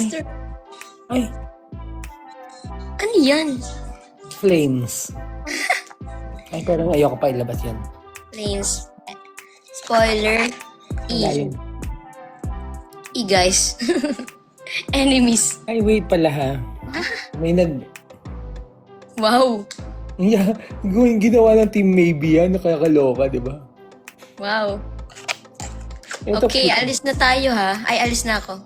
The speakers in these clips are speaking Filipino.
Master. Ay, Ano yan? flames. Ay, pero ayoko pa ilabas yan. Flames. Spoiler. Wala E. yun. E, guys. Enemies. Ay, wait pala ha. May Wow. Yeah, ginawa ng Team Maybe yan. Nakakaloka, di ba? Wow. Ito, Okay, alis na tayo ha. Ay, alis na ako.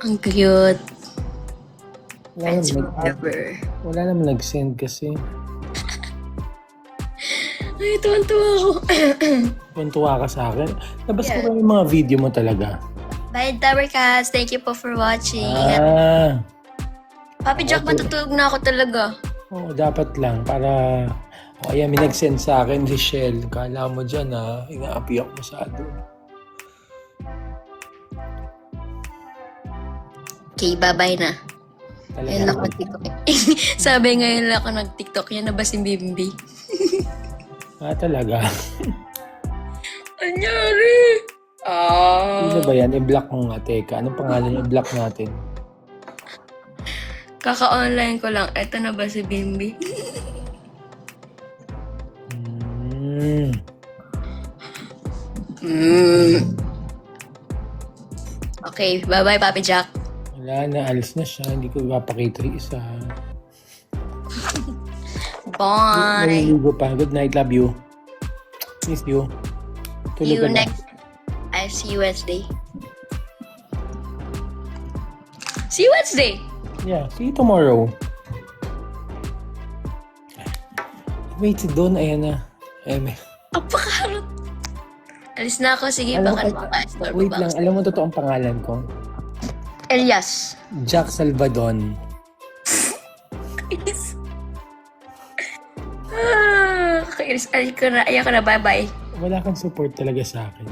Ang cute. Friends forever. Wala naman nag-send kasi. Ay, tuwan-tuwa ako. Tuntua ka sa akin. Labas ko lang yung mga video mo talaga. Bye, Tower Cats. Thank you po for watching. Papi Jack, matutulog na ako talaga. Oo, dapat lang. Para... O, ayan, may nag-send sa akin si Shell. Kala mo dyan, ha? Inaapi ako masyado. Okay, bye-bye na. Talaga. Ngayon ako nag-tiktok. Sabi ngayon lang ako nag-tiktok. Yan na ba si Bimbi? Talaga. Anyari? Sino ba yan? I-block mo nga, teka. Anong pangalan yung i-block natin? Kaka-online ko lang. Eto na ba si Bimbi? Okay, bye-bye, Papi Jack. Wala na, alis na siya. Hindi ko ipapakita yung isa. Bye. Naliligo pa. Good night, love you. Miss you. See Tulog you ka na. next. I'll see you Wednesday. See you Wednesday. Yeah, see you tomorrow. Wait, si Don, ayan na. Apakaharap. Alis na ako. Sige, Alam baka ko, maka-store wait pa lang, alam mo totoong pangalan ko? Elias. Jack Salvadon. Kainis. Kainis. Ayaw ko na. Bye-bye. Wala kang support talaga sa akin.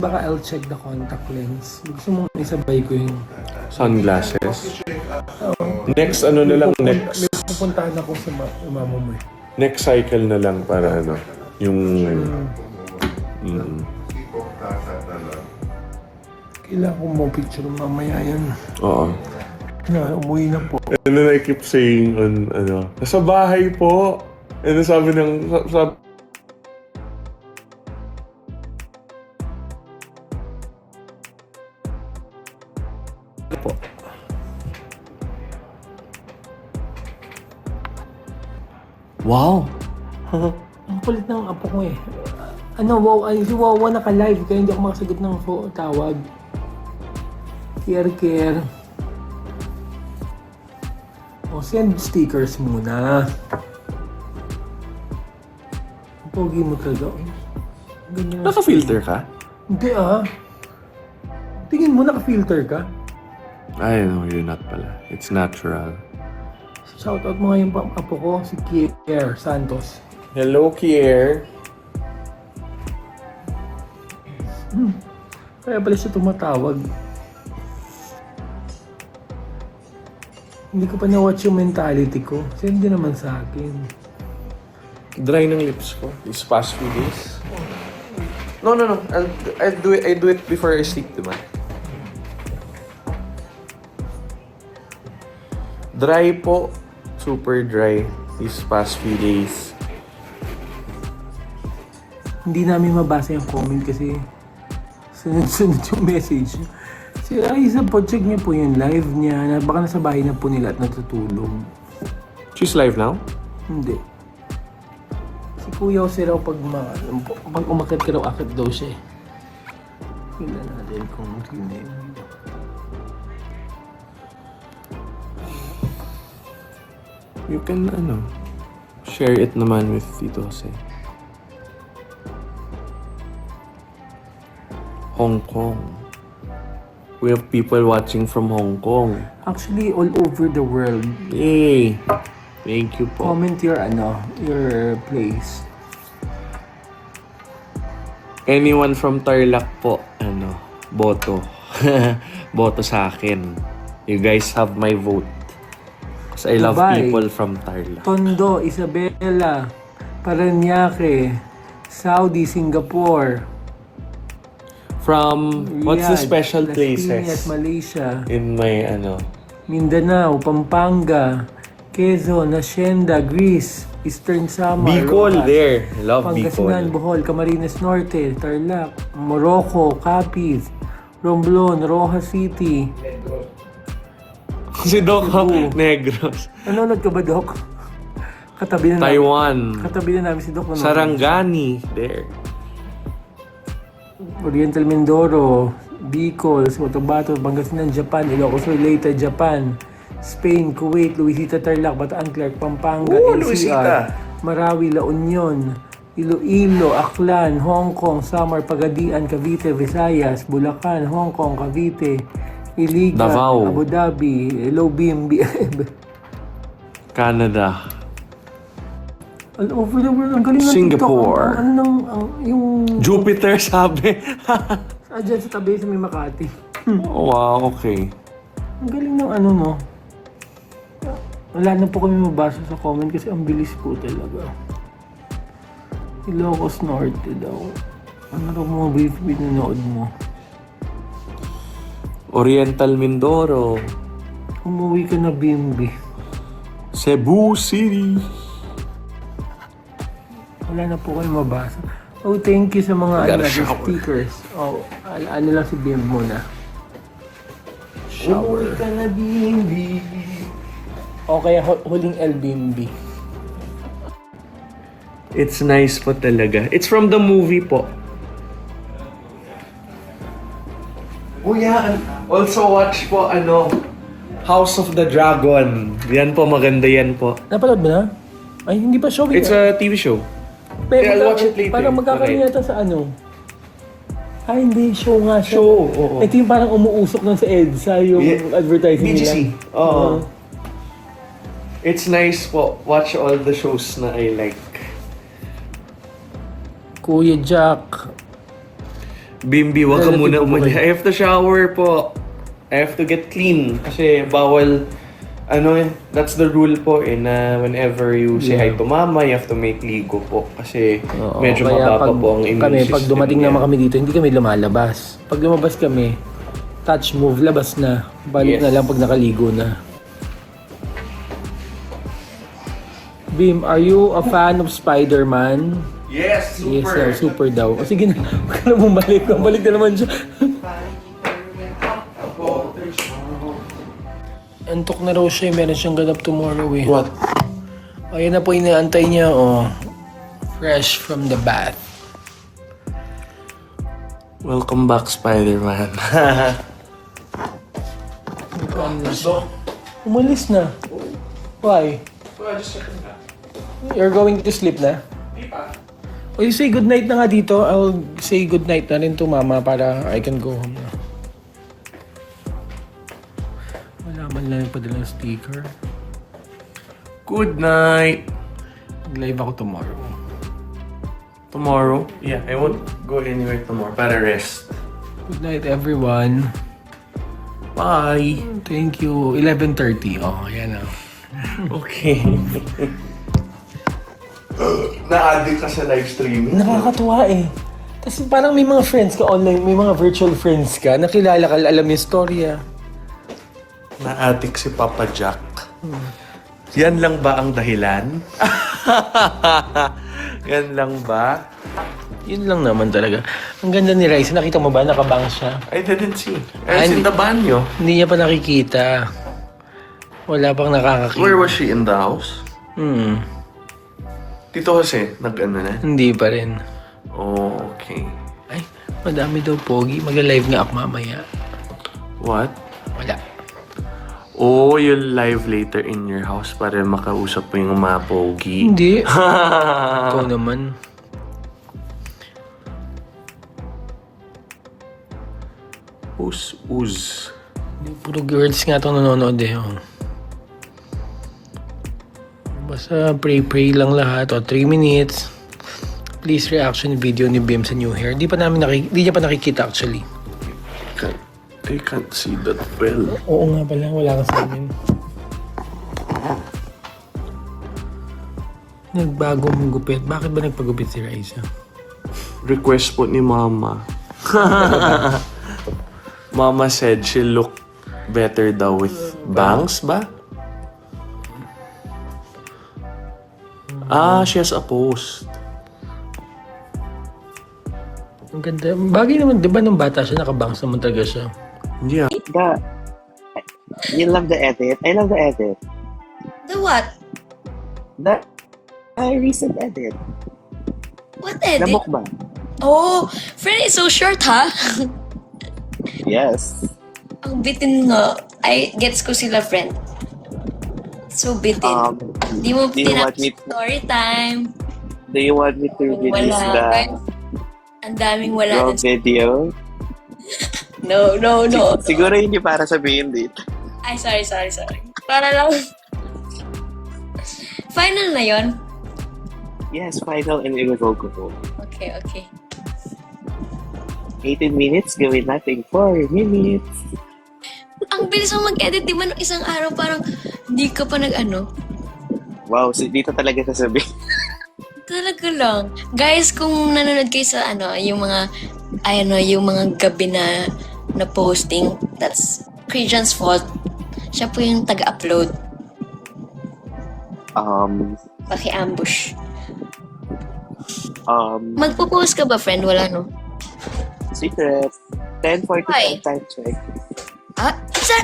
Baka I'll check the contact lens. Gusto mong isabay ko yung... Sunglasses. Next, ano na lang, next. May pupuntahan ako sa mama mo eh. Next cycle na lang para ano, yung... Kailangan ko mo picture mamaya yan. Oo. Na, umuwi na po. And then I keep saying on, ano, nasa bahay po. And then sabi ng, sabi, Po. Wow! Ang kulit ng apo ko eh. Ano, wow, ay, si Wawa naka-live kaya hindi ako makasagot ng tawag. Care. O, send stickers muna. Ang pogi mo talaga. Ganyan. naka-filter ka? Hindi ah. Tingin mo, naka-filter ka? I know, you're not pala. It's natural. Shoutout mo nga yung apo ko, si Kier Santos. Hello, Kier. Kaya pala siya tumatawag. Hindi ko pa na-watch yung mentality ko. Send din naman sa akin. Dry ng lips ko these past few days. No. I do it before I sleep, diba? Dry po. Super dry these past few days. Hindi namin mabasa yung comment kasi sunod-sunod yung message. Si Aiza po, check niyo po yung live niya. Baka nasa bahay na po nila at natutulog. She's live now? Hindi. Si Kuya Jose raw pag umakit ka raw, akit daw siya eh. Tingnan natin kung sino yun. You can, share it naman with Tito Jose. Hong Kong. We have people watching from Hong Kong. Actually, all over the world. Yay! Thank you po. Comment your place. Anyone from Tarlac po, boto. Boto sa akin. You guys have my vote. Because I love Dubai. people from Tarlac. Tondo, Isabela, Parañaque, Saudi, Singapore. From, what's the Riyadh, special Las Piñas, places Malaysia, in my, Mindanao, Pampanga, Quezon, Hacienda, Greece, Eastern Samar, Bicol Rojas, there. Love Pangasinan, Bicol. Bohol, Camarines Norte, Tarlac, Morocco, Capiz, Romblon, Rojas City. Si Doc Cebu. Negros. Nanonood ka ba, Doc? Katabi na namin. Taiwan. Katabi na namin si Doc. Nanonood. Sarangani. There. Oriental Mindoro, Bicol, Cotabato, Pangasinan, Japan, Ilocos Sur, Leyte, Japan, Spain, Kuwait, Luisita, Tarlac, Bataan, Clark, Pampanga, NCR, Luisita. Marawi, La Union, Iloilo, Aklan, Hong Kong, Samar, Pagadian, Cavite, Visayas, Bulacan, Hong Kong, Cavite, Iligan, Davao. Abu Dhabi, Hello BMB. Canada. All over the world, ang galing ng Singapore. TikTok. Ano nang, yung, Jupiter sabi. dyan sa tabi sa may Makati. Oh, wow, okay. Ang galing ng ano, no? Wala na po kami mabasa sa comment kasi ang bilis po talaga. Ilocos Norte daw. Ano daw mga brief nanood mo? Oriental Mindoro. Umuwi ka na, Bimbi. Cebu City. Wala na po kayo mabasa. Oh, thank you sa mga Gotta natin, shower. stickers. Oh, ano lang si Bim muna. Umuwi ka na, Bimbi. O kaya huling El Bimbi. It's nice po talaga. It's from the movie po. Oh yeah, also watch po House of the Dragon. Yan po, maganda yan po. Napanood mo na? Ay, hindi pa showing. It's a TV show. Pero I'll watch it later. Parang magkakaroon Okay. yata sa ano. Ay, hindi. Show nga siya. Show, oo. Ito yung parang umuusok nun sa EDSA, yung Yeah. advertising BGC. nila. Oo. It's nice po. Watch all the shows na I like. Kuya Jack. Bimbi, wag ka Relative muna po umali. kayo. I have to shower po. I have to get clean. Kasi bawal, that's the rule po na whenever you say hi to mama, you have to make ligo po. Kasi Oo, medyo kaya mababa pag po ang immune kami, system pag dumating niya. naman kami dito, hindi kami lumalabas. Pag lumabas kami, touch move, labas na. Balik Yes. na lang pag nakaligo na. Bim, are you a fan of Spider-Man? Yes, Yes, super. super daw. O sige na, huwag ka na bumalik. Balik na naman siya. Antok na raw siya. Meron siyang ganap tomorrow eh. What? Ayan na po inaantay niya. Oh. Fresh from the bath. Welcome back, Spider-Man. Umalis na. Why? You're going to sleep na? O you say good night na nga dito. I'll say good night na rin to mama para I can go home na. Wala man lang nagpadala ng sticker. Good night. Live ako tomorrow. Tomorrow? Yeah, I won't go anywhere tomorrow. Para rest. Good night everyone. Bye. Thank you. 11:30. Oh, yan na. Okay. Na-addict ka sa live streaming? Nakakatuwa eh. Tapos parang may mga friends ka online, may mga virtual friends ka, nakilala ka, alam yung storya. Na-addict si Papa Jack. Yan lang ba ang dahilan? Yan lang ba? Yun lang naman talaga. Ang ganda ni Raisa, nakita mo ba? Nakabang siya. I didn't see. I was in the banyo. Hindi niya pa nakikita. Wala pang nakakakita. Where was she? In the house? Tito Jose, nag-ano na? Hindi pa rin. Oh, okay. Ay, madami daw pogi. Magla-live nga ako mamaya. What? Wala. Oh, you'll live later in your house para makausap mo yung mga pogi. Hindi. Ikaw naman. Uz. Puro girls nga itong nanonood eh. Oh. Basta pray lang lahat. O, 3 minutes. Please reaction video ni Bim sa new hair. Di niya pa nakikita actually. I can't see that well. Oo nga pala. Wala ka sa amin. Nagbago mong gupit. Bakit ba nagpagupit si Raisa? Request po ni Mama. Mama said she look better daw with bangs ba? She has a post. Ang ganda. Bagay naman, di ba nung bata siya, nakabangs naman talaga siya. Yeah. You love the edit? I love the edit. The what? The recent edit. What The edit? mukbang. Oh, friend, it's so short, ha? Yes. Ang bitin nga. Ay, gets ko sila, friend. So bitin. Di mo do you want tinapos me- story time. Do you want me to release Wala. the Ang daming wala. raw video? No. Siguro hindi para sabihin dito. Ay, sorry. Para lang. Final na yon. Yes, final and irrevocable. Okay. 18 minutes, gawin natin 4 minutes. Ang bilis mo mag-edit, di ba? Nung isang araw, parang hindi ka pa nag-ano. Wow, dito talaga sasabihin. Talaga lang. Guys, kung nanonood kayo sa yung mga gabi na posting, that's Christian's fault. Siya po yung taga-upload. Paki-ambush. Magpo-post ka ba, friend? Wala, no? Secret. 10:45 Why? time check.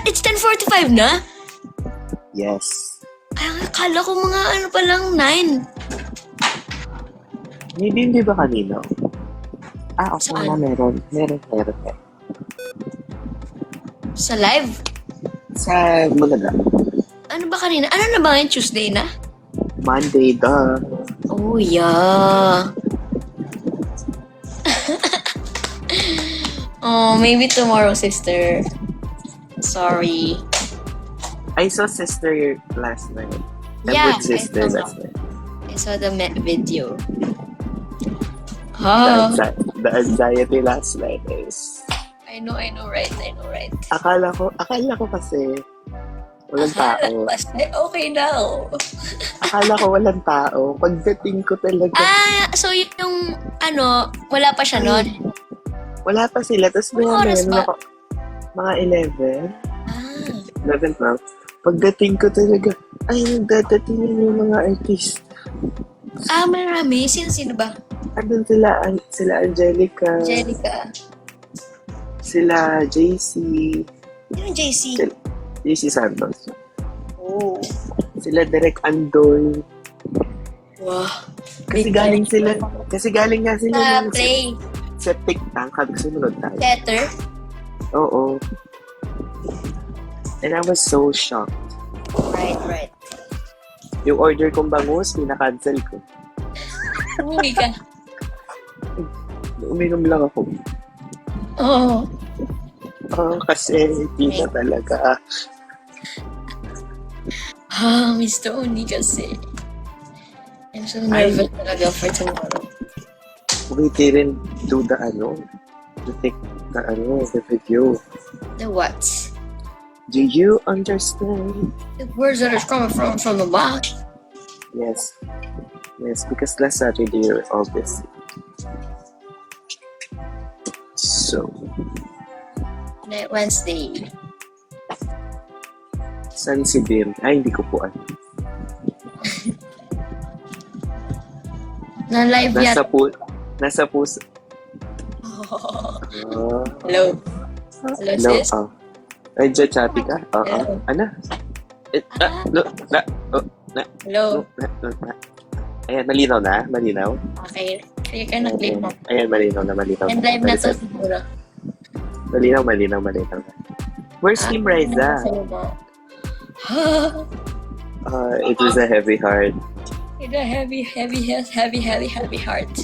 It's 10:45 na? Yes. Ay, akala ko mga pa lang, 9. Hindi ba kanino? Okay Saan? na, meron. Sa live? Sa Bulaga. Ano ba kanina? Ano na ba ngayon? Tuesday na? Monday, duh. Oh, yeah. Oh, maybe tomorrow, sister. Sorry. I saw Sister last night. Yeah, With Sister I saw last night. I saw the video. The anxiety last night is... I know, right? Akala ko kasi walang tao. Okay now. Akala ko walang tao. Pagdating ko talaga, So yung, wala pa siya nun? wala pa sila. Tapos Anong oras ba? Mga 11, Ah, 11, 12. Pagdating ko talaga, ay, nagdadating yung mga artist. marami. Sino ba? Andun sila Angelica, Angelica. sila JC, Yung JC. JC Santos. Oh. Sila Derek Andoy. Wow. Kasi galing nga sila Sa ng play. septic tank. Sabi ko, sumunod tayo. Better. Oo. And I was so shocked. Right. Yung order kong bangus, pinaka-cancel ko. Umuwi ka. Uminom lang ako. Oo. Kasi hindi na talaga. Miss Tony kasi. I'm so nervous talaga for tomorrow. We didn't do the video. The what? Do you understand? The words that are coming from the back. Yes. Yes, because last Saturday you were all busy. So, Wednesday. saan si Bim? Ay, hindi ko po alam. Na live Nasa yata. Nasa puso. Hello. Hello, sis. Ay, dyan, chatty ka? Hello. Ano? Hello. Ayan, malinaw na? Malinaw? Okay. Clear ka na, clear na. Ayan, malinaw na. And live na to siguro. Malinaw na. Where's Team Riza? It was a heavy heart. With a heavy heart.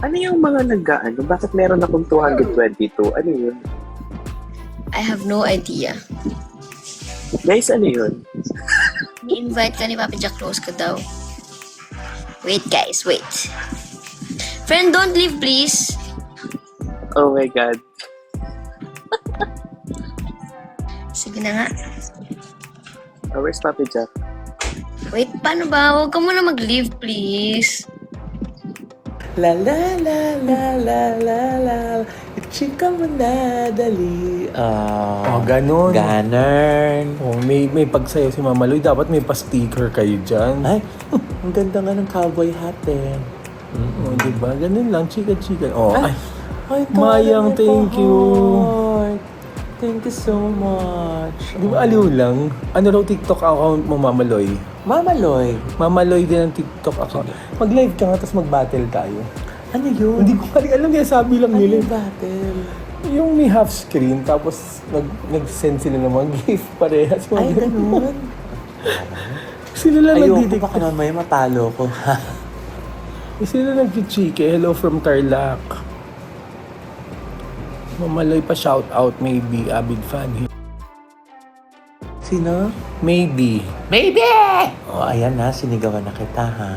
Ano yung mga nag-ano? Bakit meron akong 222? Ano yun? I have no idea. Guys, ano yun? Ni-invite ka ni Papa Jack, close ka daw. Wait, guys, wait. Friend, don't leave, please. Oh my God. Sige na nga. Where's Papi Jack? Wait, paano ba? Huwag ka muna mag-leave, please. La la la la la la la. Chika mo na dali. Oh, ganun. Oh, may pagsayaw si Mama Loy. Dapat may pa-sticker kayo dyan. Ay, ang ganda nga ng cowboy hat eh. Oh, diba? Ganun lang. Chika-chika. Oh, ay. Ay, Mayang, thank you. Thank you so much. Di ba aliw lang? Ano raw TikTok account mo, Mama Loy? Mama Loy. Mama Loy din ang TikTok account. Mag-live ka nga, tapos mag-battle tayo. Ano yun? Hindi ko alam, kaya sabi lang Ano nila. yung battle? Yung may half screen, tapos nag-send sila ng mga gift parehas. Ay, ganun. Sila lang Ayoko, nagdidik. baka mamaya matalo ko. Sila nagchichike. Hello from Tarlac. Mamaloy pa shout out, maybe. Avid fan. Sino? Maybe. Maybe! Oh, ayan na, sinigawan na kita, ha?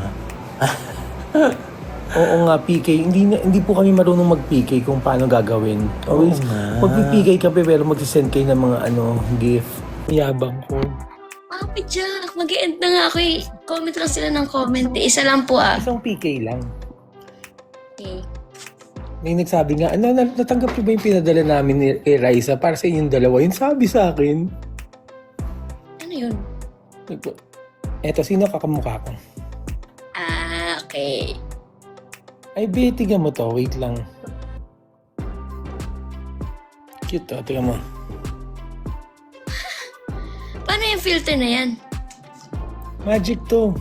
Oo nga, PK. Hindi po kami marunong mag-PK kung paano gagawin. Always, nga. mag-PK kami pero mag-send kayo ng mga gift. Yabang ko. Papi Jack, mag-end na nga ako eh. Comment lang sila ng comment. Isa lang po ah. Isang PK lang. Okay. May nagsabi nga, natanggap niyo ba yung pinadala namin ni Raisa para sa inyong dalawa? Yung sabi sa akin. Ano yun? Eto, sino kakamukha ko? Ah, okay. Ay, be, tingnan mo to. Wait lang. Cute to. Tingnan mo. Paano yung filter na yan? Magic to.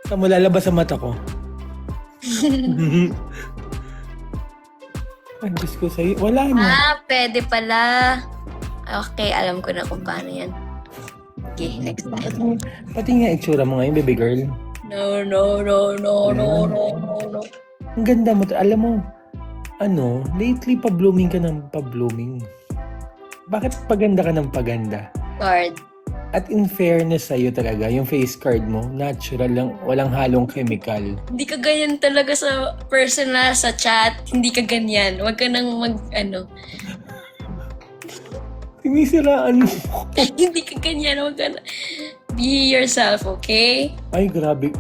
Saan mo lalabas sa mata ko? Ay, Diyos ko sa'yo. Wala na. Ah, pwede pala. Okay, alam ko na kung paano yan. Okay, next time. Pati nga itsura mo ngayon, baby girl. No. Ang ganda mo. Alam mo, lately pa-blooming ka ng pa-blooming. Bakit paganda ka ng paganda? Card. At in fairness sa'yo talaga, yung face card mo, natural lang, walang halong chemical. Hindi ka ganyan talaga sa personal, sa chat. Hindi ka ganyan. Huwag ka nang Sinisiraan mo. Hindi ka ganyan. Huwag ka na. Be yourself, okay? Ay, grabe.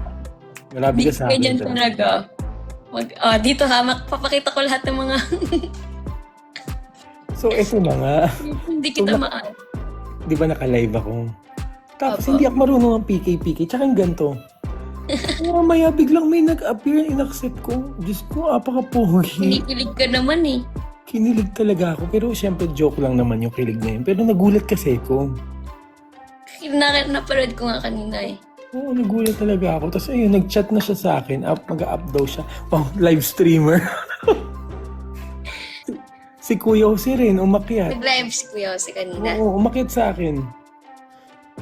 Grabe Hindi ka ka sa akin. ganyan Dyan. talaga. Dito ha, papakita ko lahat ng mga So, eto na nga. hindi kita Di ba naka-live ako? Tapos Opo. hindi ako marunong ang PK. Tsaka yung ganito. Mamaya biglang may nag-appear, in-accept ko. Diyos ko, apaka-pogi. Kinikilig ka naman eh. Kinilig talaga ako. Pero syempre joke lang naman yung kilig na yun. Pero nagulat kasi ko. Napanood ko nga kanina eh. Oo, nagulat talaga ako. Tapos ayun, nag-chat na siya sa akin. Mag-up daw siya. Wow, live streamer. Si Kuya Jose rin, umakyat. Nag-live si Kuya Jose kanina. Oo, umakyat sa akin.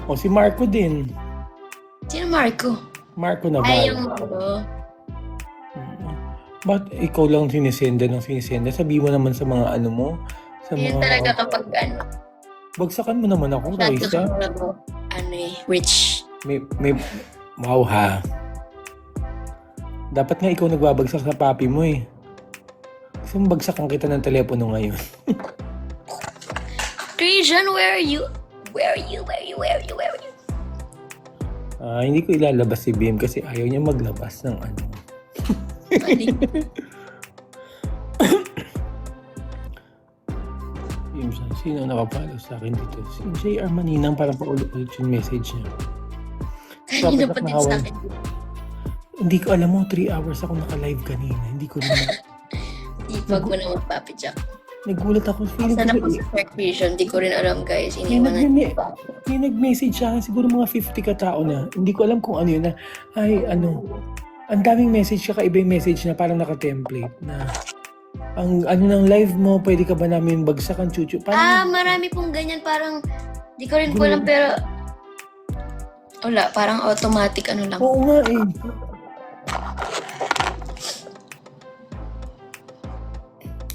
O, si Marco din. Sino Marco? Marco Navarro. Ay, yung ano. Ba't ikaw lang sinisenda ng sinisenda? Sabi mo naman sa mga ano mo. Sa Yun mga... talaga kapag ano. Bagsakan mo naman ako, Raisa. Rich. May... Wow ha. Dapat nga ikaw nagbabagsak sa papi mo eh. Kasi bagsakan kita ng telepono ngayon. Christian, where are you? Hindi ko ilalabas si BM kasi ayaw niya maglabas ng ano. Sino nakapalo sa akin dito? Si JR Maninang, parang paulit-ulit yung message niya. Kanina pa Dapat din sa akin. Hindi ko alam mo, 3 hours ako naka-live kanina. Hindi ko rin Ipag mo naman, Papi Jack. nagulat ako. Feeling Sana ko po si Sir Christian, di ko rin alam guys. may, Iniwanan may nag-message sa akin, siguro mga 50 katao na. Hindi ko alam kung ano yun na, ang daming message, kakaiba yung message na parang naka-template na ang ano ng live mo, pwede ka ba namin bagsakan, chuchu? marami pong ganyan. Parang, di ko rin ko alam pero wala, parang automatic ano lang. Oo nga eh.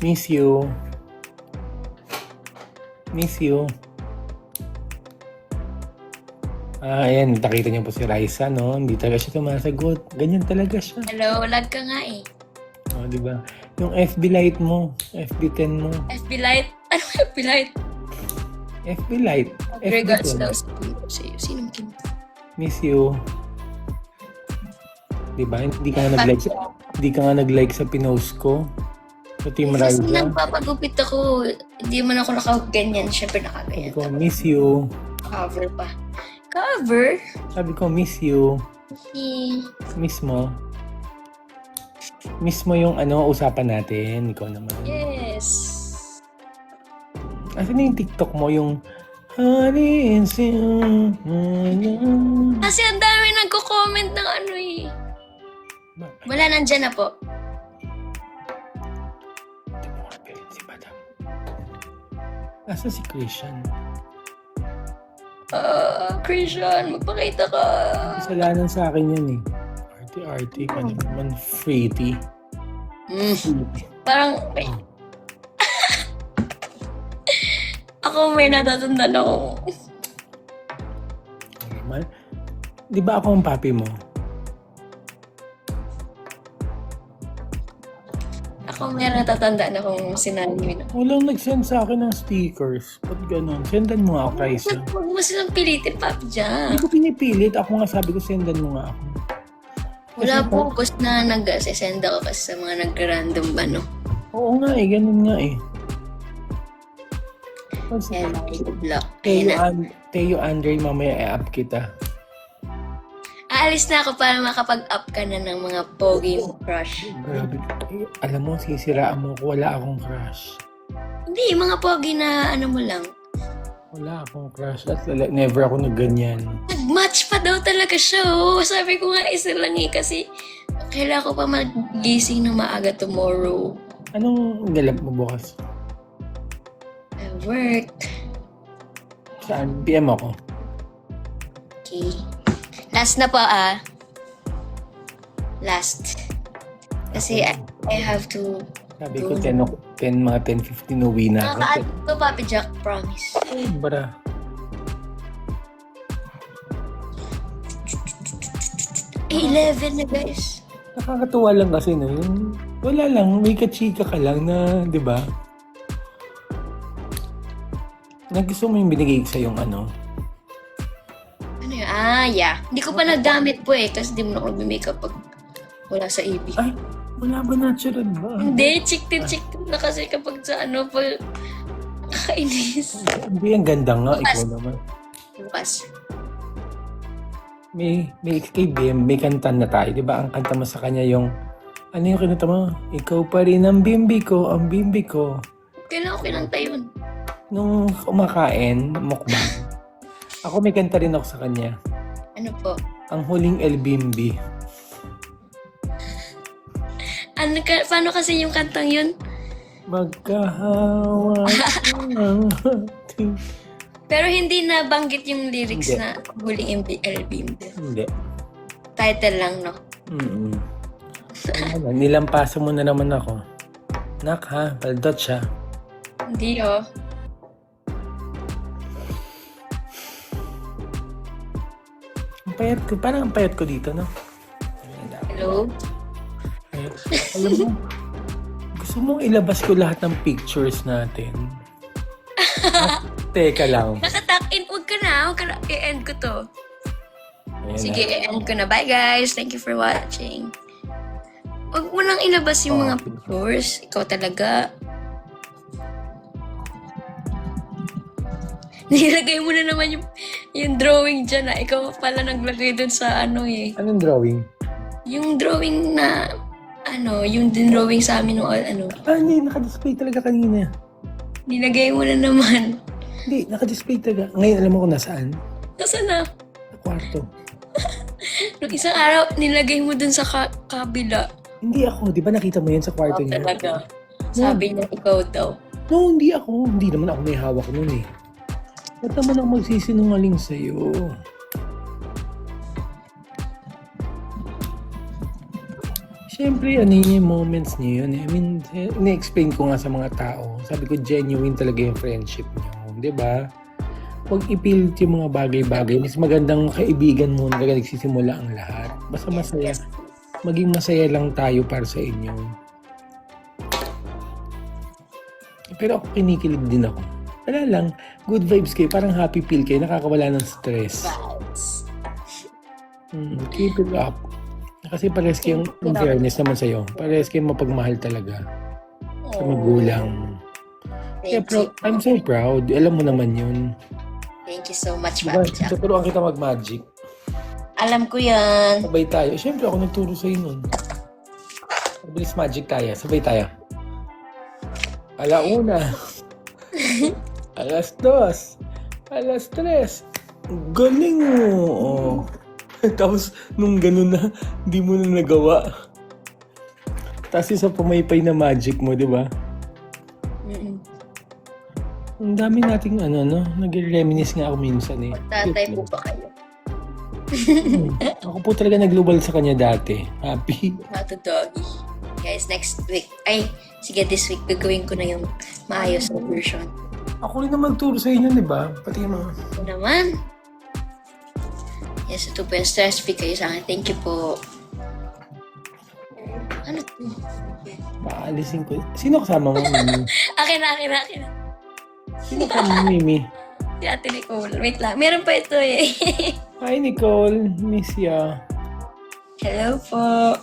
Miss you. Ayan, nakita niyo po si Raisa, no? Hindi talaga siya sumasagot. Ganyan talaga siya. Hello, lag ka nga eh. Oh, di ba? Yung FB Lite mo, FB10 mo. FB Light? Ano FB Light? FB Lite. Regards FB10. daw sa iyo. Sino Kim? Miss you. Di ba? Hindi ka na nag-live. di ka nga nag-like sa pinost ko. Sa Team Kasi Raisa. nagpapagupit ako. Hindi man ako nakaganyan. Siyempre Sabi nakaganyan. ko, miss you. Cover pa. Cover? Sabi ko, miss you. Eh, Miss mo. Miss mo yung usapan natin. Ikaw naman. yes. Asan na yung TikTok mo? Yung Honey and Sin. Kasi ang dami nagko-comment ng ano eh. Wala, nandyan na po. Si Madam. Asa si Christian? Christian, magpakita ka. Kasalanan sa akin yan eh. Arty-arty ka naman. Freety. Parang, ako may natatandaan ako. Naman. Di ba ako ang papi mo? Ako may natatandaan akong sinabi na. Walang nag-send sa akin ng stickers. Ba't ganun? Sendan mo nga ako, Raisa. Huwag mo silang pilitin, Papi Jack. Hindi ko pinipilit. Ako nga sabi ko, sendan mo nga ako. Wala po, gusto na nag-send ako kasi sa mga nag-random ano. Oo nga eh, ganun nga eh. Yan, block. Ayun na. Teo Andre, mamaya i-up kita. Aalis na ako para makapag-up ka na ng mga pogi mo crush. Grabe. Eh, alam mo, sisiraan mo ko. Wala akong crush. Hindi, mga pogi na ano mo lang. Wala akong crush. At never ako nagganyan. Nag-match pa daw talaga siya, oh. Sabi ko nga isa lang eh kasi kailangan ko pa magising na maaga tomorrow. Anong galap mo bukas? I work. Saan? PM ako. Okay. Last na po Last. Kasi I have to... Sabi ko 10, mga 10:15 uwi na ako. Nakaka-add to, Papi Jack, promise. Ay, bara. Eh, 11 na, guys. Nakakatuwa lang kasi no. Yung, wala lang, may kachika ka lang na, di ba? Nagusto mo yung binigay sa yung ano? Ano yun? Yeah. Hindi ko pa nagamit po eh, kasi di mo na ako makeup pag wala sa AB. Ay, wala ba natural ba? Hindi, chick-tit na kasi kapag sa ano, pag nakainis. Hindi, ang ganda nga. Ikaw naman. Bukas. May kay BM, may kanta na tayo. Di ba? Ang kanta mo sa kanya yung, ano yung kinanta mo? Ikaw pa rin ang bimbi ko, ang bimbi ko. Kailan ko kinanta yun? Nung kumakain, mukbang. Ako may kanta rin ako sa kanya. Ano po? Ang huling El Bimbi. Paano kasi yung kantang yun? Magkahawa ang ating... Pero hindi na banggit yung lyrics Hindi. na huling LB. Hindi. Title lang, no? Mm-mm. Ano, nilampasan mo na naman ako. Nak ha, baldot siya. Hindi, oh. Ang payat ko, parang ang payat ko dito, no? Hello? Payat. Alam mo, gusto mong ilabas ko lahat ng pictures natin. Teka lang. Nakatak-in. Huwag ka na. I-end ko to. Ayan Sige, i-end ko na. Bye, guys. Thank you for watching. Huwag mo nang ilabas yung mga pictures. Ikaw talaga. Nilagay mo na naman yung drawing dyan na ikaw pala naglagay dun sa ano eh. Anong drawing? Yung drawing na, ano, yung drawing sa amin o ano. Hindi, naka-display talaga kanina. Nilagay mo na naman. Hindi, naka-display talaga. Ngayon, alam mo kung nasaan? Nasaan na? Sa kwarto. Nung isang araw, nilagay mo dun sa kabila. Hindi ako. Di ba nakita mo yan sa kwarto niya? Talaga. Sabi niya, ikaw daw. No, hindi ako. Hindi naman ako may hawak nun eh. Ba't naman ako magsisinungaling sa'yo? Siyempre, ano yun yung moments niyo yun eh. I mean, ina-explain ko nga sa mga tao. Sabi ko, genuine talaga yung friendship niyo. Di ba? Huwag ipilit yung mga bagay-bagay. Mas magandang kaibigan mo na nagsisimula ang lahat. Basta masaya. Maging masaya lang tayo para sa inyo. Pero ako kinikilig din ako. Wala lang. Good vibes kayo. Parang happy feel kayo. Nakakawala ng stress. Vibes. Keep it up. Kasi pares kayong, in fairness naman sa'yo, pares kayong mapagmahal talaga sa magulang. Kaya Thank you. I'm so proud. Alam mo naman yun. Thank you so much, Diba? Mami Jack. Tuturuan kita mag-magic. Alam ko yan. Sabay tayo. Siyempre ako nagturo sa'yo nun. Mabilis magic tayo. Sabay tayo. Alauna. Alas 2. Alas 3. Galing mo. Oh. Tapos nung ganun na, hindi mo na nagawa. Tapos isa pumaypay na magic mo, di ba? Mm-mm. Ang dami nating nag-reminisce nga ako minsan eh. Tatay po ba kayo? Ako po talaga naglubal sa kanya dati. Happy. Mato doggy. Guys, next week. Ay, sige, this week gagawin ko na yung maayos na version. Ako rin naman turo sa inyo, di ba? Pati yung mga... Ito naman. Yes, ito po yung stress free kayo sa akin. Thank you po. Ano to? Paalisin ko. Sino kasama mo, Mimi? Akin na. Sino kasama mo, Mimi? Si Ate Nicole. Wait lang. Meron pa ito eh. Hi, Nicole. Miss ya. Hello po.